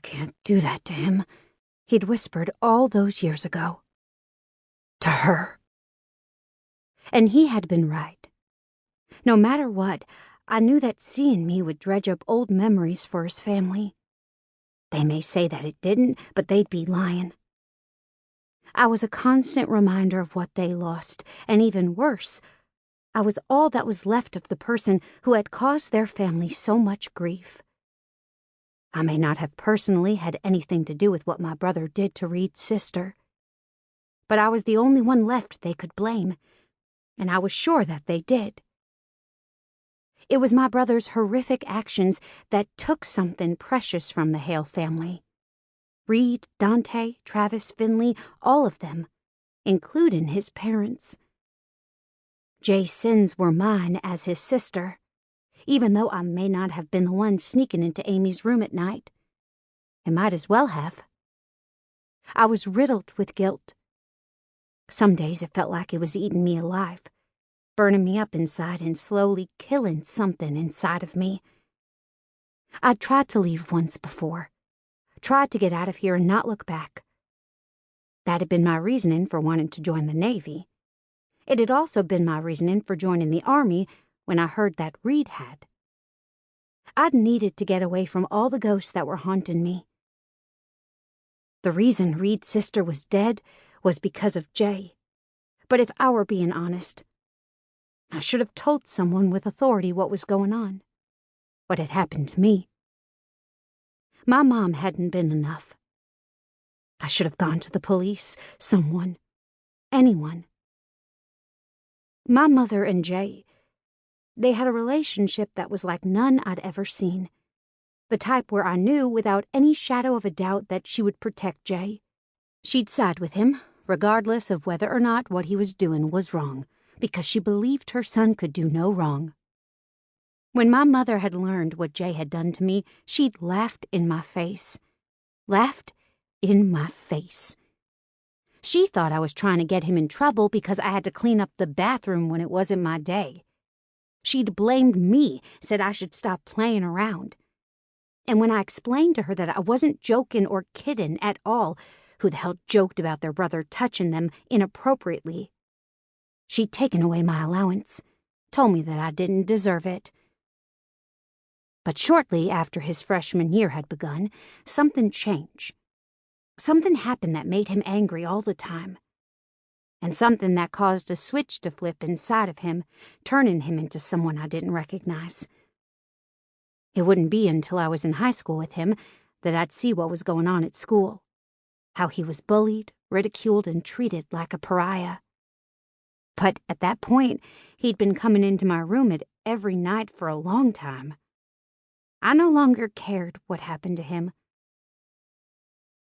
can't do that to him," he'd whispered all those years ago. To her. And he had been right. No matter what, I knew that seeing me would dredge up old memories for his family. They may say that it didn't, but they'd be lying. I was a constant reminder of what they lost, and even worse, I was all that was left of the person who had caused their family so much grief. I may not have personally had anything to do with what my brother did to Reed's sister, but I was the only one left they could blame, and I was sure that they did. It was my brother's horrific actions that took something precious from the Hale family. Reed, Dante, Travis, Finley, all of them, including his parents. Jay's sins were mine as his sister, even though I may not have been the one sneaking into Amy's room at night. I might as well have. I was riddled with guilt. Some days it felt like it was eating me alive, burning me up inside and slowly killing something inside of me. I'd tried to leave once before, tried to get out of here and not look back. That had been my reasoning for wanting to join the Navy. It had also been my reasoning for joining the Army when I heard that Reed had. I'd needed to get away from all the ghosts that were haunting me. The reason Reed's sister was dead was because of Jay. But if I were being honest, I should have told someone with authority what was going on, what had happened to me. My mom hadn't been enough. I should have gone to the police, someone, anyone. My mother and Jay, they had a relationship that was like none I'd ever seen. The type where I knew without any shadow of a doubt that she would protect Jay. She'd side with him, regardless of whether or not what he was doing was wrong, because she believed her son could do no wrong. When my mother had learned what Jay had done to me, she'd laughed in my face. Laughed in my face. She thought I was trying to get him in trouble because I had to clean up the bathroom when it wasn't my day. She'd blamed me, said I should stop playing around. And when I explained to her that I wasn't joking or kidding at all, who the hell joked about their brother touching them inappropriately, she'd taken away my allowance, told me that I didn't deserve it. But shortly after his freshman year had begun, something changed. Something happened that made him angry all the time. And something that caused a switch to flip inside of him, turning him into someone I didn't recognize. It wouldn't be until I was in high school with him that I'd see what was going on at school. How he was bullied, ridiculed, and treated like a pariah. But at that point, he'd been coming into my room every night for a long time. I no longer cared what happened to him.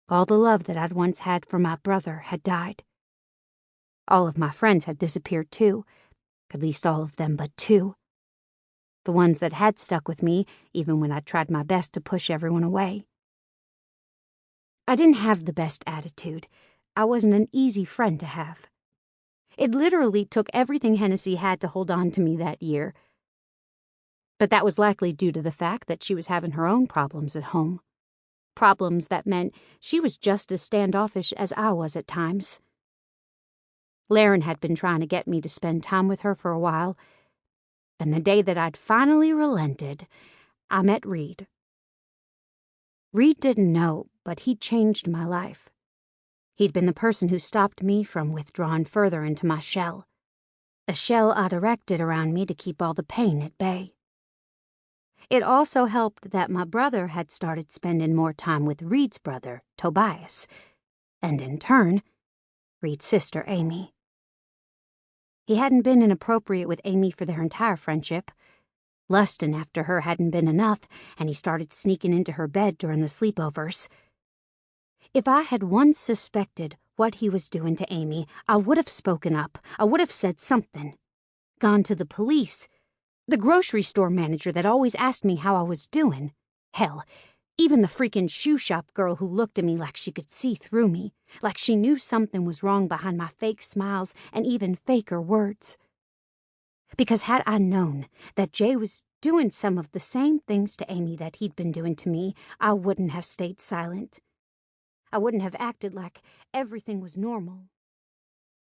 All the love that I'd once had for my brother had died. All of my friends had disappeared too, at least all of them but two. The ones that had stuck with me, even when I tried my best to push everyone away. I didn't have the best attitude. I wasn't an easy friend to have. It literally took everything Hennessy had to hold on to me that year. But that was likely due to the fact that she was having her own problems at home. Problems that meant she was just as standoffish as I was at times. Laren had been trying to get me to spend time with her for a while, and the day that I'd finally relented, I met Reed. Reed didn't know, but he'd changed my life. He'd been the person who stopped me from withdrawing further into my shell, a shell I'd erected around me to keep all the pain at bay. It also helped that my brother had started spending more time with Reed's brother, Tobias, and in turn, Reed's sister, Amy. He hadn't been inappropriate with Amy for their entire friendship. Lusting after her hadn't been enough, and he started sneaking into her bed during the sleepovers. If I had once suspected what he was doing to Amy, I would have spoken up. I would have said something. Gone to the police. The grocery store manager that always asked me how I was doing. Hell, even the freaking shoe shop girl who looked at me like she could see through me, like she knew something was wrong behind my fake smiles and even faker words. Because had I known that Jay was doing some of the same things to Amy that he'd been doing to me, I wouldn't have stayed silent. I wouldn't have acted like everything was normal.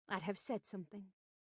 I'd have said something.